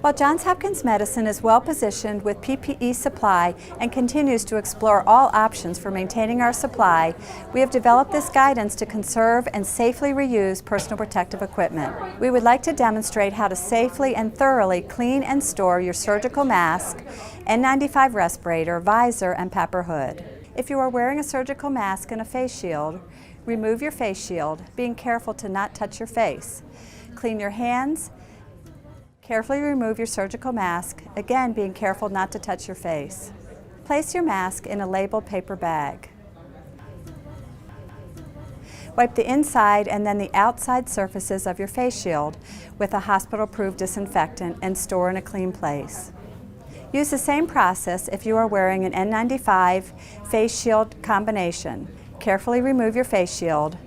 While Johns Hopkins Medicine is well positioned with PPE supply and continues to explore all options for maintaining our supply, we have developed this guidance to conserve and safely reuse personal protective equipment. We would like to demonstrate how to safely and thoroughly clean and store your surgical mask, N95 respirator, visor, and PPE hood. If you are wearing a surgical mask and a face shield, remove your face shield, being careful to not touch your face. Clean your hands. Carefully remove your surgical mask, again being careful not to touch your face. Place your mask in a labeled paper bag. Wipe the inside and then the outside surfaces of your face shield with a hospital-approved disinfectant and store in a clean place. Use the same process if you are wearing an N95 face shield combination. Carefully remove your face shield,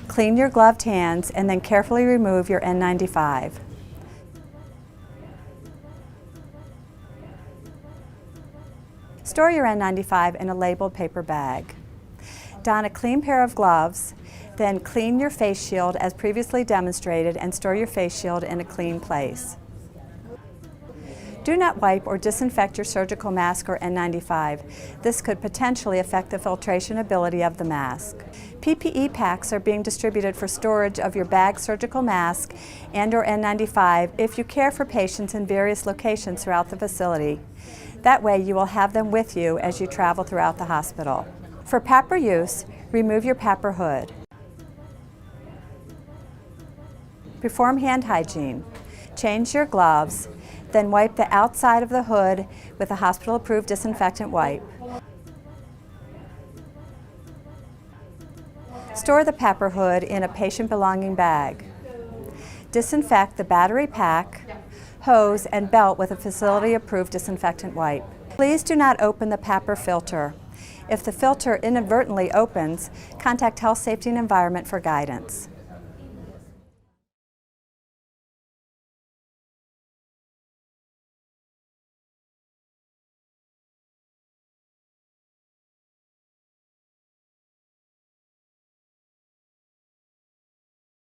clean your gloved hands, and then carefully remove your N95. Store your N95 in a labeled paper bag. Don a clean pair of gloves, then clean your face shield as previously demonstrated and store your face shield in a clean place. Do not wipe or disinfect your surgical mask or N95. This could potentially affect the filtration ability of the mask. PPE packs are being distributed for storage of your bag surgical mask and/or N95 if you care for patients in various locations throughout the facility. That way you will have them with you as you travel throughout the hospital. For PPE use, remove your PPE hood. Perform hand hygiene. Change your gloves, then wipe the outside of the hood with a hospital-approved disinfectant wipe. Store the PPE hood in a patient-belonging bag. Disinfect the battery pack, hose, and belt with a facility-approved disinfectant wipe. Please do not open the PPE filter. If the filter inadvertently opens, contact Health, Safety, and Environment for guidance.